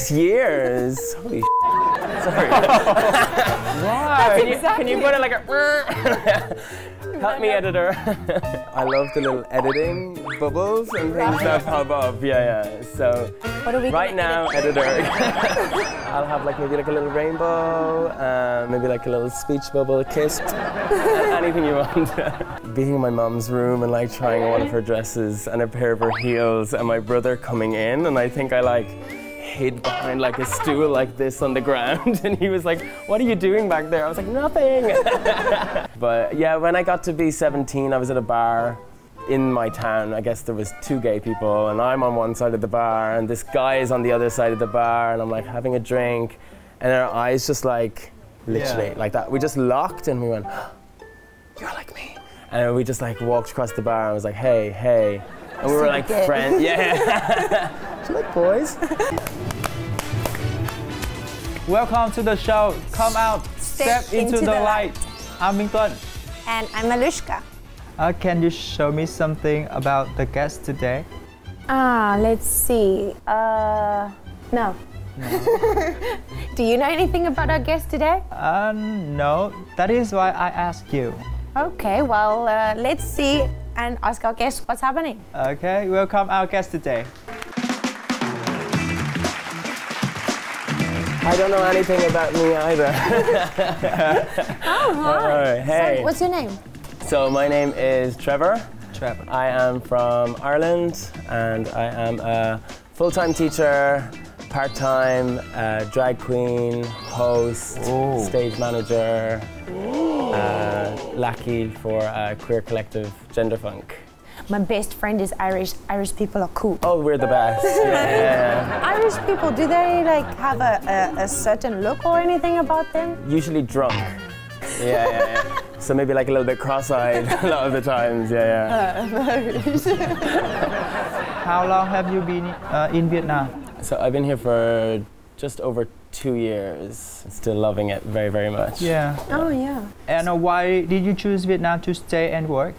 6 years. Holy sorry. Why? Can you put it like a... Help me, editor. I love the little editing bubbles and things that pop up. Yeah. So right now, editor, I'll have like maybe like a little rainbow, maybe like a little speech bubble, a kiss, anything you want. Being in my mom's room and like trying on one of her dresses and a pair of her heels, and my brother coming in, and I think I like hid behind like a stool like this on the ground, and he was like, "What are you doing back there?" I was like, "Nothing." But yeah, when I got to be 17, I was at a bar in my town. I guess there was 2 gay people, and I'm on one side of the bar, and this guy is on the other side of the bar, and I'm like having a drink, and our eyes just like literally like that. We just locked, and we went, "You're like me," and we just like walked across the bar. And I was like, "Hey," and we were like friends. Yeah. Do you like boys? Welcome to the show. Come out, step into the light. I'm Minh. And I'm Malushka. Can you show me something about the guest today? Let's see. No. Do you know anything about our guest today? No. That is why I asked you. Okay, well, let's see and ask our guest what's happening. Okay, welcome our guest today. I don't know anything about me either. Oh, hi. Hey. So, what's your name? So my name is Trevor. Trevor. I am from Ireland, and I am a full-time teacher, part-time drag queen, host, stage manager, lackey for a queer collective, Gender Funk. My best friend is Irish. Irish people are cool. Oh, we're the best. Yeah. Irish people, do they like have a certain look or anything about them? Usually drunk. Yeah. So maybe like a little bit cross-eyed a lot of the times. Yeah. How long have you been in Vietnam? So I've been here for just over 2 years. Still loving it very, very much. Yeah. Oh, yeah. And why did you choose Vietnam to stay and work?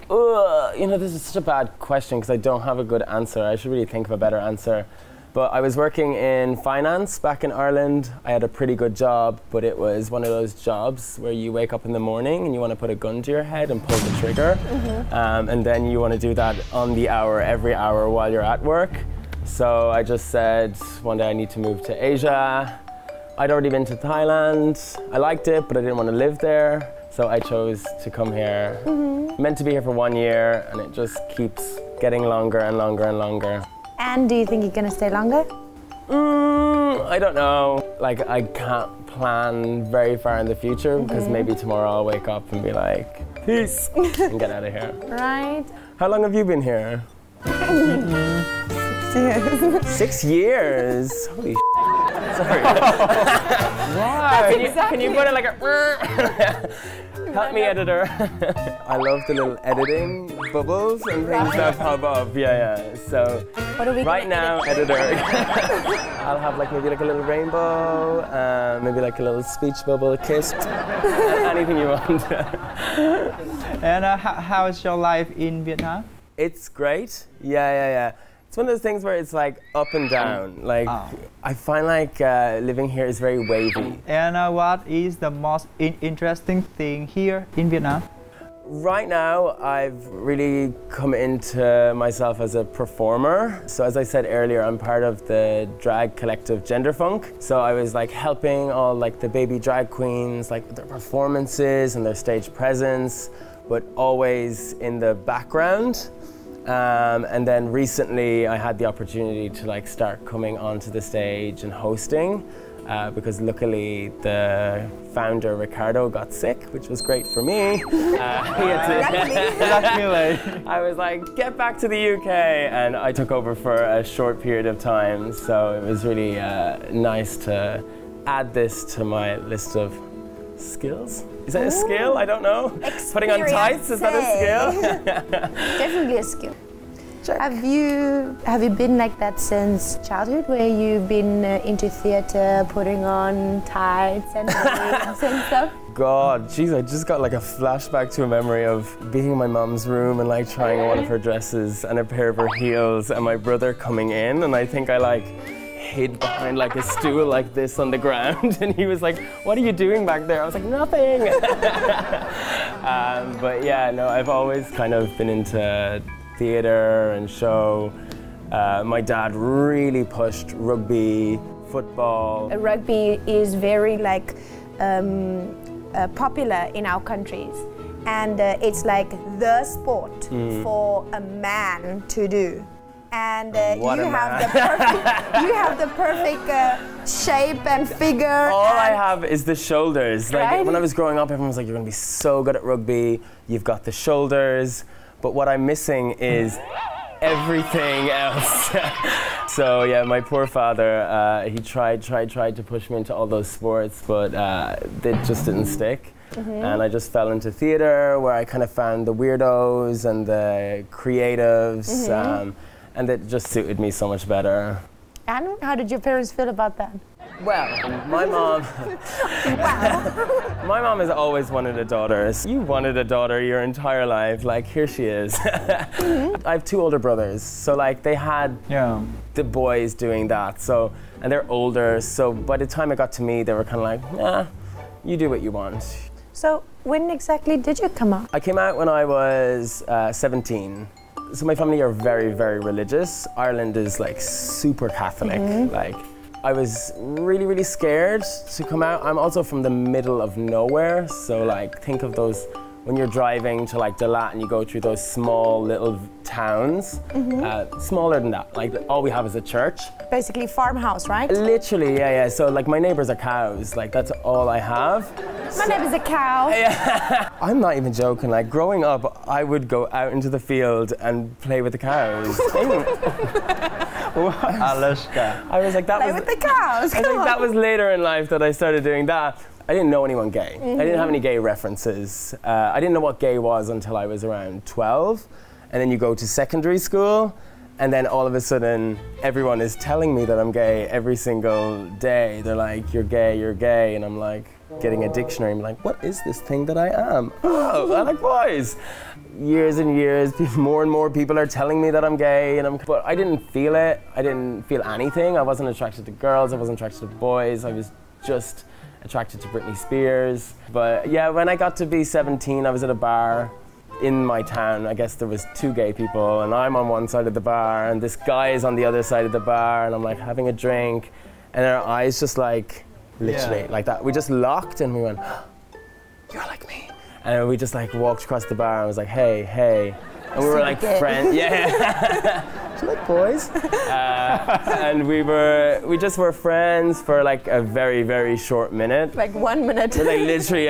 You know, this is such a bad question because I don't have a good answer. I should really think of a better answer. But I was working in finance back in Ireland. I had a pretty good job, but it was one of those jobs where you wake up in the morning and you want to put a gun to your head and pull the trigger. And then you want to do that on the hour, every hour while you're at work. So I just said one day I need to move to Asia. I'd already been to Thailand. I liked it, but I didn't want to live there. So I chose to come here. Meant to be here for 1 year, and it just keeps getting longer and longer and longer. And do you think you're going to stay longer? I don't know. Like, I can't plan very far in the future because maybe tomorrow I'll wake up and be like, peace, and get out of here. Right. How long have you been here? 6 years. 6 years? Holy sorry. Why? Can you put it like a... Help me, editor. I love the little editing bubbles and things that pop up. Yeah. So right now, editor, I'll have like maybe like a little rainbow, maybe like a little speech bubble, a kiss, anything you want. And how is your life in Vietnam? It's great. Yeah. It's one of those things where it's like up and down. Like I find like living here is very wavy. And what is the most interesting thing here in Vietnam? Right now, I've really come into myself as a performer. So as I said earlier, I'm part of the drag collective Gender Funk. So I was like helping all like the baby drag queens, like with their performances and their stage presence, but always in the background. And then recently I had the opportunity to like start coming onto the stage and hosting because luckily the founder Ricardo got sick, which was great for me. He had to I was like, get back to the UK, and I took over for a short period of time, so it was really nice to add this to my list of skills. Is that a skill? I don't know. Putting on tights, is that a skill? Definitely a skill. Check. Have you been like that since childhood, where you've been into theater, putting on tights and wigs and stuff? God, jeez, I just got like a flashback to a memory of being in my mom's room and like trying on one of her dresses and a pair of her heels, and my brother coming in, and I think I like hid behind like a stool like this on the ground, and he was like, "What are you doing back there?" I was like, "Nothing." But yeah, no, I've always kind of been into theatre and show. My dad really pushed rugby, football. Rugby is very like popular in our countries, and it's like the sport for a man to do. And you have the perfect shape and figure. All I have is the shoulders. Like right? when I was growing up, everyone was like, "You're gonna be so good at rugby. You've got the shoulders." But what I'm missing is everything else. So yeah, my poor father, he tried to push me into all those sports, but they just didn't stick. And I just fell into theatre, where I kind of found the weirdos and the creatives, and it just suited me so much better. And how did your parents feel about that? Well, my mom... My mom has always wanted a daughter. You wanted a daughter your entire life, like here she is. I have 2 older brothers, so like they had the boys doing that, so, and they're older, so by the time it got to me, they were kind of like, nah, you do what you want. So when exactly did you come out? I came out when I was 17. So my family are very, very religious. Ireland is like super Catholic. Like, I was really, really scared to come out. I'm also from the middle of nowhere, so like think of those when you're driving to like Dalat and you go through those small little towns, smaller than that. Like all we have is a church. Basically farmhouse, right? Literally, yeah. So like my neighbors are cows. Like that's all I have. My name is a cow. Yeah. I'm not even joking. Like growing up, I would go out into the field and play with the cows. I was like, play with the cows. That was later in life that I started doing that. I didn't know anyone gay. I didn't have any gay references. I didn't know what gay was until I was around 12. And then you go to secondary school, and then all of a sudden, everyone is telling me that I'm gay every single day. They're like, "You're gay," and I'm like, getting a dictionary. I'm like, "What is this thing that I am?" Oh, I like boys. Years and years, more and more people are telling me that I'm gay, but I didn't feel it. I didn't feel anything. I wasn't attracted to girls. I wasn't attracted to boys. I was just attracted to Britney Spears. But yeah, when I got to be 17, I was at a bar in my town. I guess there was 2 gay people, and I'm on one side of the bar, and this guy is on the other side of the bar, and I'm like having a drink, and our eyes just like, literally like that. We just locked, and we went, "You're like me." And we just like walked across the bar, and I was like, hey. And we were like friends. Yeah. Do you like boys? And we just were friends for like a very, very short minute. Like 1 minute. Like literally,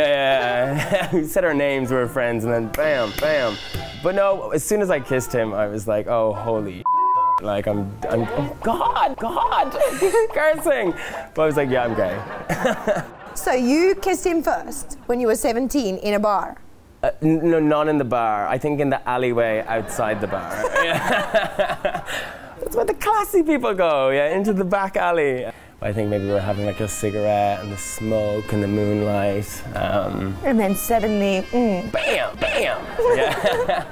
we said our names, we were friends, and then bam, bam. But no, as soon as I kissed him, I was like, oh, holy like I'm oh God, cursing. But I was like, yeah, I'm gay. So you kissed him first when you were 17 in a bar? No, not in the bar. I think in the alleyway outside the bar. Yeah. That's where the classy people go, into the back alley. I think maybe we were having like a cigarette and the smoke and the moonlight. And then suddenly, bam, bam. Yeah.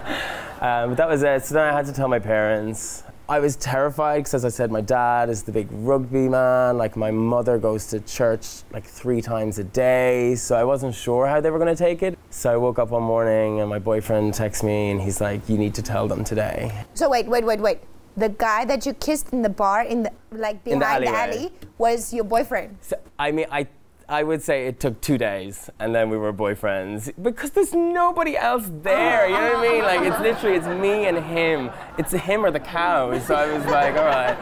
But that was it. So then I had to tell my parents. I was terrified because, as I said, my dad is the big rugby man. Like, my mother goes to church like 3 times a day, so I wasn't sure how they were going to take it. So I woke up one morning and my boyfriend texts me and he's like, "You need to tell them today." So wait. The guy that you kissed in the bar, behind the alley, was your boyfriend? So, I mean, I would say it took 2 days, and then we were boyfriends, because there's nobody else there, you know what I mean? Like, it's me and him. It's him or the cow, so I was like, all right.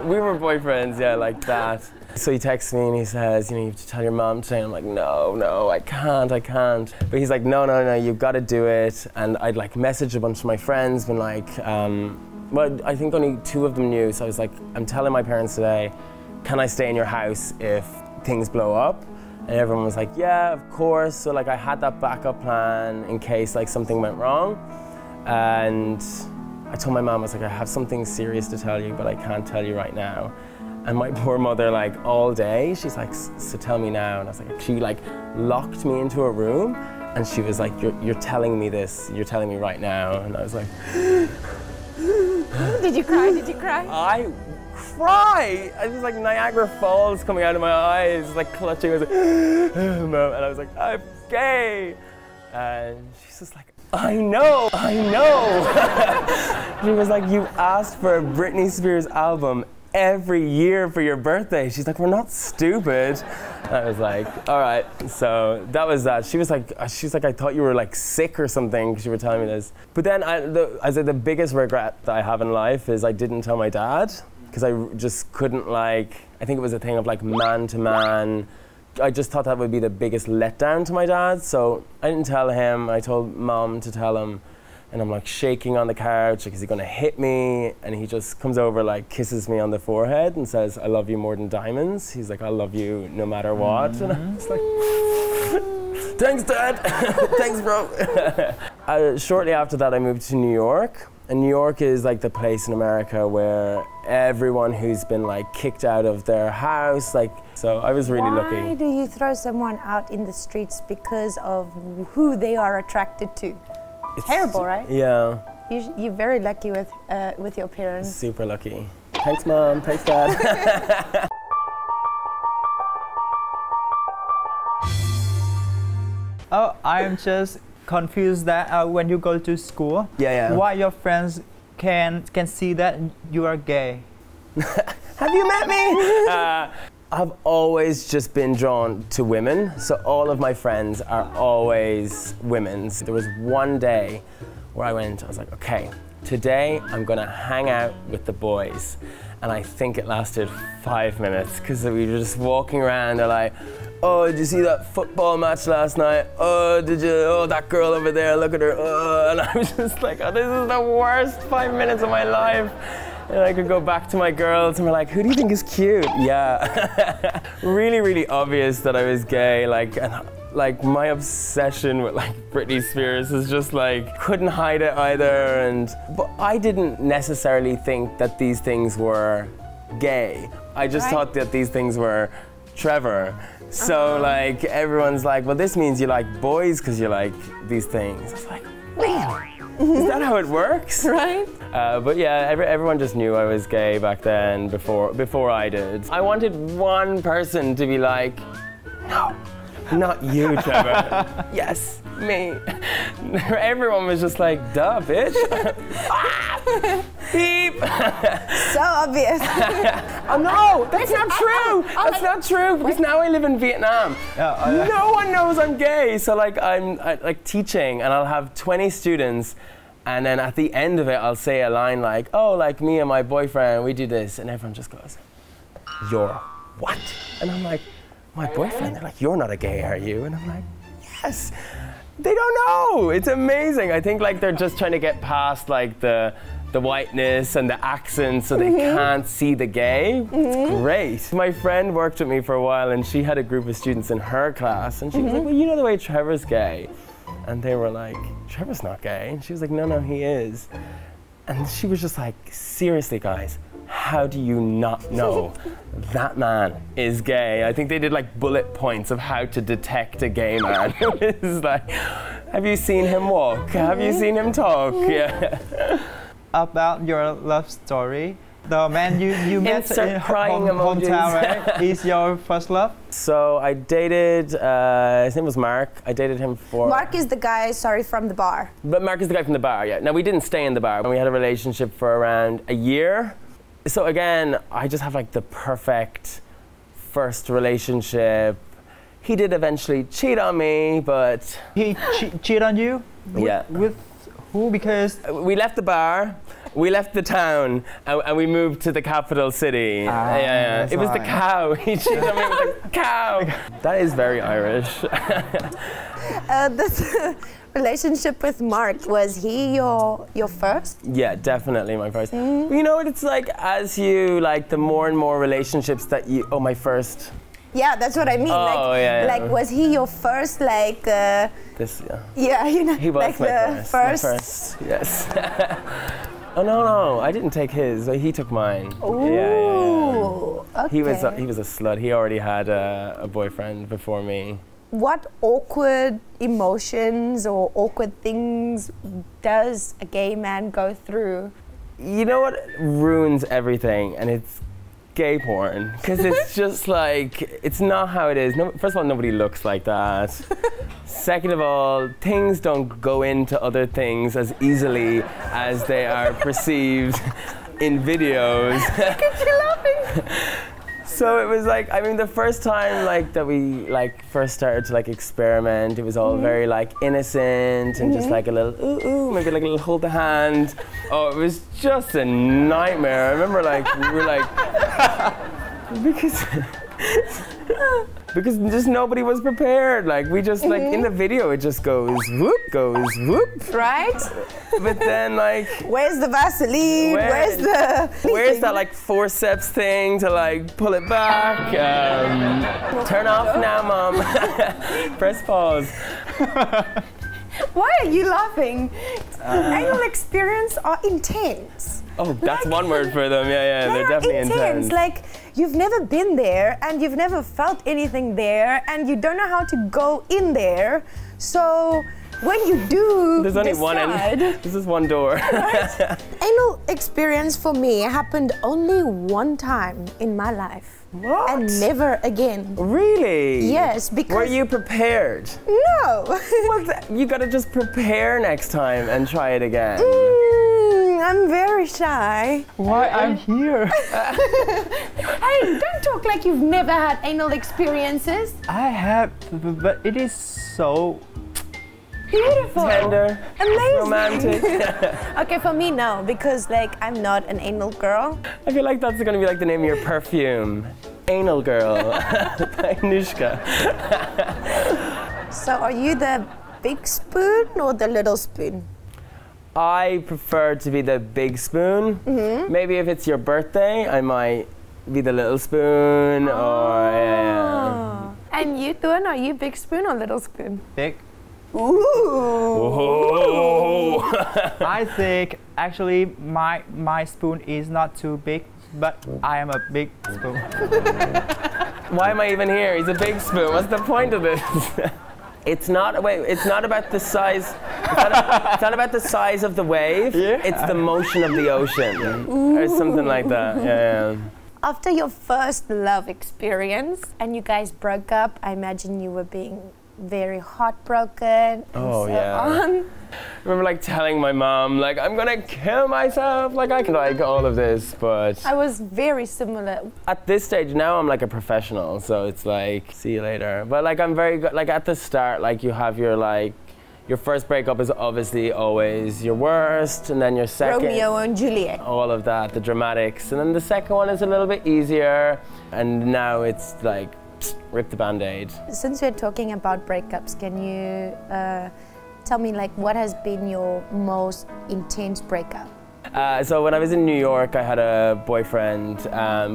We were boyfriends, like that. So he texts me and he says, you have to tell your mom today. And I'm like, no, I can't. But he's like, no, you've got to do it. And I'd like messaged a bunch of my friends, been like, well, I think only 2 of them knew, so I was like, I'm telling my parents today, can I stay in your house if things blow up? And everyone was like, yeah, of course. So like I had that backup plan in case like something went wrong. And I told my mom, I was like, I have something serious to tell you, but I can't tell you right now. And my poor mother, like all day, she's like, so tell me now. And I was like, she like locked me into a room and she was like, you're telling me this, you're telling me right now. And I was like, Did you cry? I cry. I was like Niagara Falls coming out of my eyes, like clutching. I was like, and I was like, I'm gay. And she's just like, I know. She was like, you asked for a Britney Spears album every year for your birthday. She's like, we're not stupid. And I was like, all right. So that was that. She was like, I thought you were like sick or something because you were telling me this. But then I said the biggest regret that I have in life is I didn't tell my dad, because I just couldn't, like, I think it was a thing of like man to man. I just thought that would be the biggest letdown to my dad. So I didn't tell him. I told Mom to tell him. And I'm like shaking on the couch, like, is he gonna hit me? And he just comes over, like kisses me on the forehead and says, I love you more than diamonds. He's like, I love you no matter what. And I was like, thanks, Dad. Thanks, bro. Shortly after that, I moved to New York. And New York is like the place in America where everyone who's been like kicked out of their house, like, so I was really lucky. Why do you throw someone out in the streets because of who they are attracted to? It's terrible, right? Yeah. You're very lucky with your parents. Super lucky. Thanks, Mom. Thanks, Dad. Oh, I'm just confused that when you go to school, why your friends can see that you are gay. Have you met me? I've always just been drawn to women, so all of my friends are always women. There was one day where I was like, okay, today I'm gonna hang out with the boys. And I think it lasted 5 minutes, because we were just walking around, they're like, oh, did you see that football match last night? Oh, did you? Oh, that girl over there, look at her. Oh. And I was just like, oh, this is the worst 5 minutes of my life. And I could go back to my girls and we're like, who do you think is cute? Yeah. Really, really obvious that I was gay. Like my obsession with like Britney Spears is just like, couldn't hide it either. But I didn't necessarily think that these things were gay. I just thought that these things were Trevor. So like everyone's like, well, this means you like boys because you like these things. It's like, really? Is that how it works? Right? But yeah, everyone just knew I was gay back then before I did. I wanted one person to be like, no, not you, Trevor. Yes, me. Everyone was just like, duh, bitch. Beep. So obvious. Oh no, that's not true. That's not true, because now I live in Vietnam. No one knows I'm gay. So like I'm like teaching and I'll have 20 students, and then at the end of it I'll say a line like, oh, like me and my boyfriend, we do this, and everyone just goes, you're what? And I'm like, my boyfriend? They're like, you're not a gay, are you? And I'm like, yes. They don't know. It's amazing. I think like they're just trying to get past like the whiteness and the accent, so they can't see the gay. It's great. My friend worked with me for a while, and she had a group of students in her class, and she was like, well, you know the way Trevor's gay? And they were like, Trevor's not gay. And she was like, no, he is. And she was just like, seriously, guys, how do you not know that man is gay? I think they did like bullet points of how to detect a gay man. It was like, have you seen him walk? Have you seen him talk? Yeah. About your love story, the man you met in hometown, right, is your first love? So I dated, his name was Mark. I dated him for... Mark is the guy, sorry, from the bar. But Mark is the guy from the bar, yeah. Now we didn't stay in the bar. We had a relationship for around a year. So again, I just have like the perfect first relationship. He did eventually cheat on me, but... He cheated on you? Yeah. With who? Because... We left the bar, we left the town, and we moved to the capital city. Yeah. It was the cow. He cheated on me with the cow. That is very Irish. This relationship with Mark, was he your first? Yeah, definitely my first. You know what it's like as you, like, the more and more relationships that you... Oh, my first... Yeah, that's what I mean. Oh, like, was he your first, like... Yeah, you know, he was like my first. My first, yes. Oh, no, I didn't take his. He took mine. Ooh, yeah. okay. He was a slut. He already had a boyfriend before me. What awkward emotions or awkward things does a gay man go through? You know what ruins everything, and it's gay porn, because it's just like, it's not how it is. No, first of all, nobody looks like that. Second of all, things don't go into other things as easily as they are perceived in videos. Look at you laughing. So it was like, I mean, the first time like that we like first started to like experiment, it was all very like innocent and just like a little ooh, maybe like a little hold the hand. Oh, it was just a nightmare. I remember like we were like because just nobody was prepared. Like we just like in the video it just goes whoop. Right? But then like where's the Vaseline? Where's that like forceps thing to like pull it back? Turn off now, Mom. Press pause. Why are you laughing? Anal experience are intense. Oh, that's like, one word for them. Yeah, they're definitely intense. Like, you've never been there and you've never felt anything there and you don't know how to go in there. So when you do there's only one end. This is one door. Right? Anal experience for me happened only one time in my life. What? And never again. Really? Yes, because... Were you prepared? No. You gotta just prepare next time and try it again. I'm very shy. Why I'm here? Hey, don't talk like you've never had anal experiences. I have, but it is so beautiful, tender, amazing, romantic. Okay, for me, no, because like I'm not an anal girl. I feel like that's gonna be like the name of your perfume, Anal Girl by Nushka. So, are you the big spoon or the little spoon? I prefer to be the big spoon. Maybe if it's your birthday, I might be the little spoon. Or yeah. And you, Tuan, are you big spoon or little spoon? big. Ooh. I think actually my spoon is not too big, but I am a big spoon. Why am I even here? He's a big spoon. What's the point of this? It's not about the size. It's not about the size of the wave. Yeah. It's the motion of the ocean, or something like that. Yeah. After your first love experience and you guys broke up, I imagine you were being very heartbroken and on. I remember like telling my mom like I'm gonna kill myself, like I can like all of this, but I was very similar. At this stage now I'm like a professional, so it's like see you later. But like I'm very good. Like at the start, like you have your like your first breakup is obviously always your worst, and then your second Romeo and Juliet. All of that, the dramatics, and then the second one is a little bit easier, and now it's like rip the band-aid. Since we're talking about breakups, can you tell me like what has been your most intense breakup? So when I was in New York, I had a boyfriend,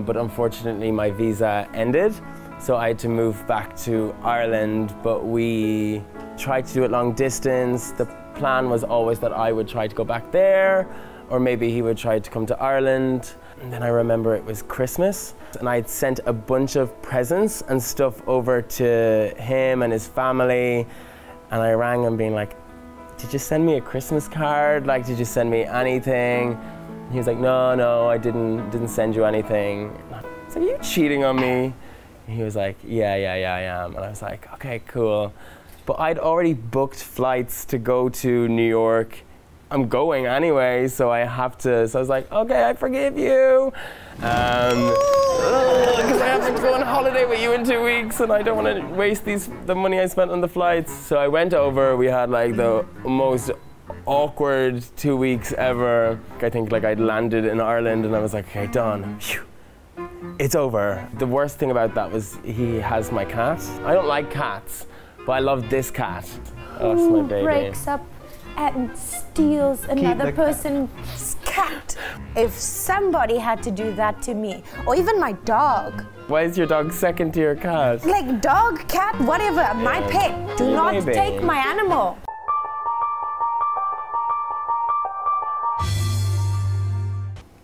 but unfortunately my visa ended, so I had to move back to Ireland, but we tried to do it long distance. The plan was always that I would try to go back there, or maybe he would try to come to Ireland. And then I remember it was Christmas, and I'd sent a bunch of presents and stuff over to him and his family, and I rang him being like, did you send me a Christmas card? Like, did you send me anything? And he was like, no, I didn't send you anything. I was like, are you cheating on me? And he was like, yeah, I am. And I was like, okay, cool. But I'd already booked flights to go to New York. I'm going anyway, so I have to. So I was like, okay, I forgive you. Because I have to go on holiday with you in 2 weeks, and I don't want to waste the money I spent on the flights. So I went over. We had like the most awkward 2 weeks ever. I think like I'd landed in Ireland, and I was like, okay, done. It's over. The worst thing about that was he has my cat. I don't like cats, but I love this cat. Oh, that's my baby. Breaks up and steals another person's cat. If somebody had to do that to me, or even my dog. Why is your dog second to your cat? Like dog, cat, whatever, my pet. Do not take my animal.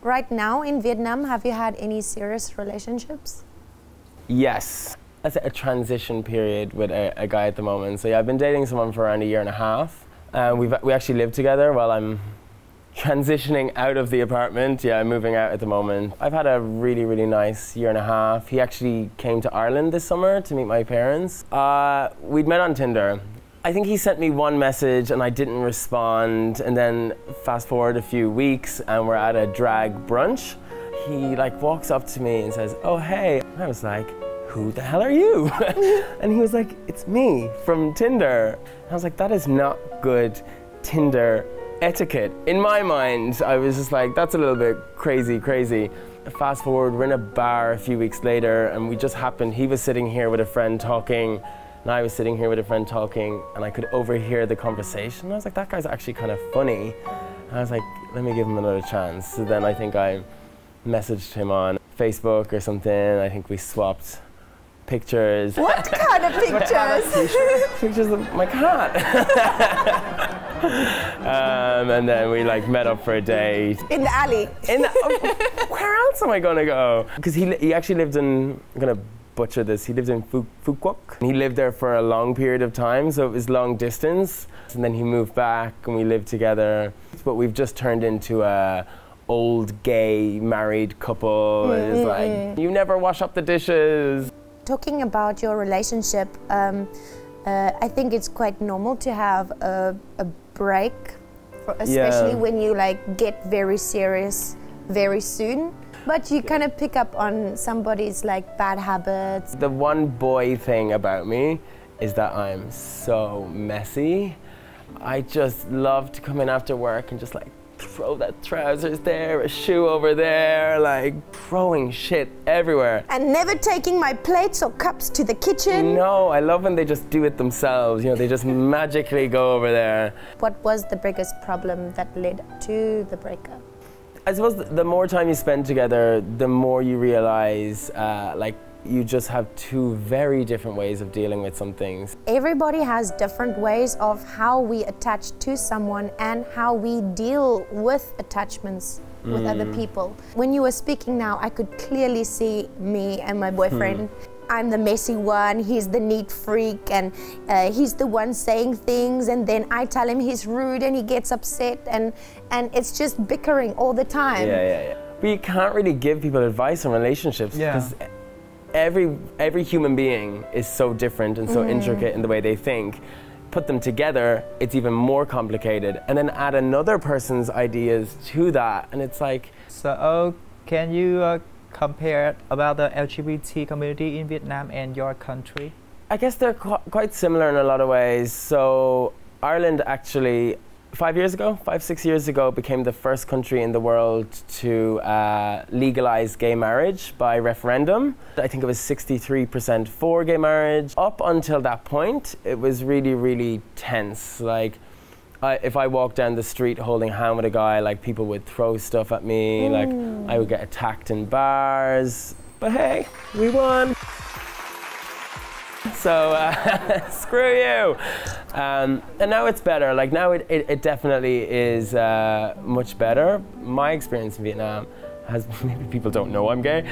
Right now in Vietnam, have you had any serious relationships? Yes. That's a transition period with a guy at the moment. So yeah, I've been dating someone for around 1.5 years. We actually live together while I'm transitioning out of the apartment. Yeah, moving out at the moment. I've had a really, really nice year and a half. He actually came to Ireland this summer to meet my parents. We'd met on Tinder. I think he sent me one message and I didn't respond, and then fast forward a few weeks and we're at a drag brunch. He like walks up to me and says, "Oh, hey." And I was like, "Who the hell are you?" And he was like, "It's me from Tinder." And I was like, that is not good Tinder etiquette. In my mind, I was just like, that's a little bit crazy. Fast forward, we're in a bar a few weeks later and we just happened, he was sitting here with a friend talking and I was sitting here with a friend talking and I could overhear the conversation. And I was like, that guy's actually kind of funny. And I was like, let me give him another chance. So then I think I messaged him on Facebook or something. I think we swapped pictures. What kind of pictures? Pictures of my cat. And then we like met up for a date. In the alley. Where else am I gonna go? Because he actually lived in, I'm gonna butcher this, he lived in Fukuoka. He lived there for a long period of time, so it was long distance. And then he moved back and we lived together. But we've just turned into a old gay married couple. It's like, you never wash up the dishes. Talking about your relationship, I think it's quite normal to have a break, especially when you like get very serious very soon. But you kind of pick up on somebody's like bad habits. The one boy thing about me is that I'm so messy. I just love to come in after work and just like throw that trousers there, a shoe over there, like throwing shit everywhere. And never taking my plates or cups to the kitchen. No, I love when they just do it themselves. You know, they just magically go over there. What was the biggest problem that led to the breakup? I suppose the more time you spend together, the more you realize, like, you just have two very different ways of dealing with some things. Everybody has different ways of how we attach to someone and how we deal with attachments with other people. When you were speaking now, I could clearly see me and my boyfriend. I'm the messy one, he's the neat freak, and he's the one saying things, and then I tell him he's rude and he gets upset, and it's just bickering all the time. Yeah. But you can't really give people advice on relationships because every human being is so different and so intricate in the way they think. Put them together, it's even more complicated. And then add another person's ideas to that, and it's like... So, can you compare about the LGBT community in Vietnam and your country? I guess they're quite similar in a lot of ways. So, Ireland actually, 6 years ago, became the first country in the world to legalize gay marriage by referendum. I think it was 63% for gay marriage. Up until that point, it was really, really tense. Like, if I walked down the street holding a hand with a guy, like, people would throw stuff at me, like, I would get attacked in bars. But hey, we won. So, screw you. And now it's better. Like, now it definitely is much better. My experience in Vietnam has, maybe people don't know I'm gay.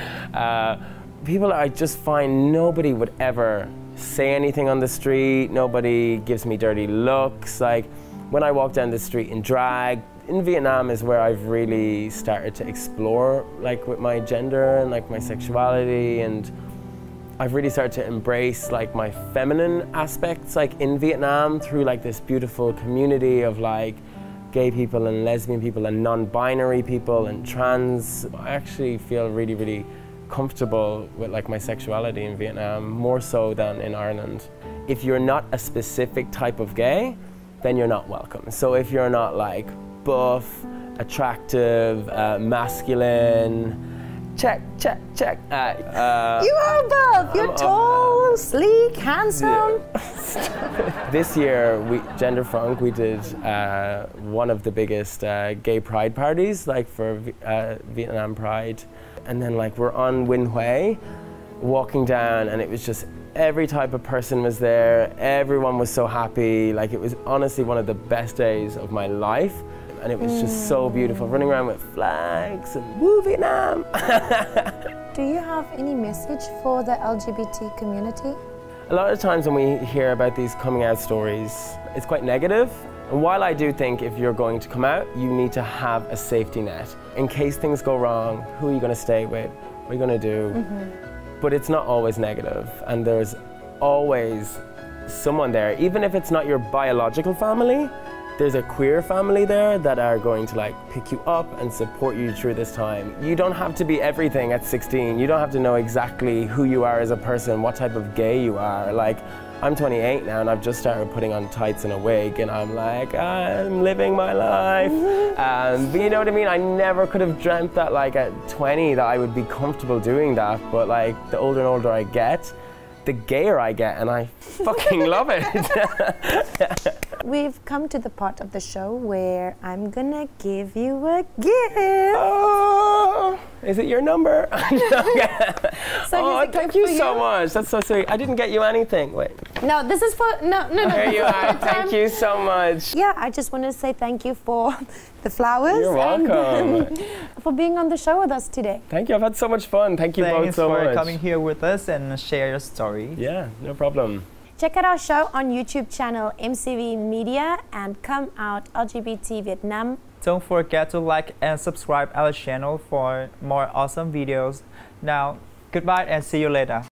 People, I just find nobody would ever say anything on the street. Nobody gives me dirty looks. Like, when I walk down the street in drag, in Vietnam is where I've really started to explore, like, with my gender and like my sexuality, and I've really started to embrace like my feminine aspects, like in Vietnam, through like this beautiful community of like gay people and lesbian people and non-binary people and trans. I actually feel really, really comfortable with like my sexuality in Vietnam, more so than in Ireland. If you're not a specific type of gay, then you're not welcome. So if you're not like buff, attractive, masculine, check. You are buff. You're tall, sleek, handsome. Yeah. This year, Gender Funk, we did one of the biggest gay pride parties, like for Vietnam Pride. And then like we're on Nguyen Huế, walking down, and it was just every type of person was there. Everyone was so happy. Like, it was honestly one of the best days of my life. And it was just so beautiful, running around with flags and woo Vietnam. Do you have any message for the LGBT community? A lot of times when we hear about these coming out stories, it's quite negative. And while I do think if you're going to come out, you need to have a safety net. In case things go wrong, who are you going to stay with? What are you going to do? But it's not always negative, and there's always someone there. Even if it's not your biological family, there's a queer family there that are going to like pick you up and support you through this time. You don't have to be everything at 16. You don't have to know exactly who you are as a person, what type of gay you are. Like, I'm 28 now and I've just started putting on tights and a wig and I'm like, I'm living my life. But you know what I mean? I never could have dreamt that like at 20 that I would be comfortable doing that. But like the older and older I get, the gayer I get, and I fucking love it. We've come to the part of the show where I'm gonna give you a gift. Oh, is it your number? Thank you so much. That's so sweet. I didn't get you anything. Wait. No, this is for no. Here you are. Thank you so much. Yeah, I just want to say thank you for the flowers. You're welcome. And for being on the show with us today. Thank you. I've had so much fun. Thank you both so much. Thanks for coming here with us and share your story. Yeah, no problem. Check out our show on YouTube channel MCVMedia and come out LGBT Vietnam. Don't forget to like and subscribe our channel for more awesome videos. Now, goodbye and see you later.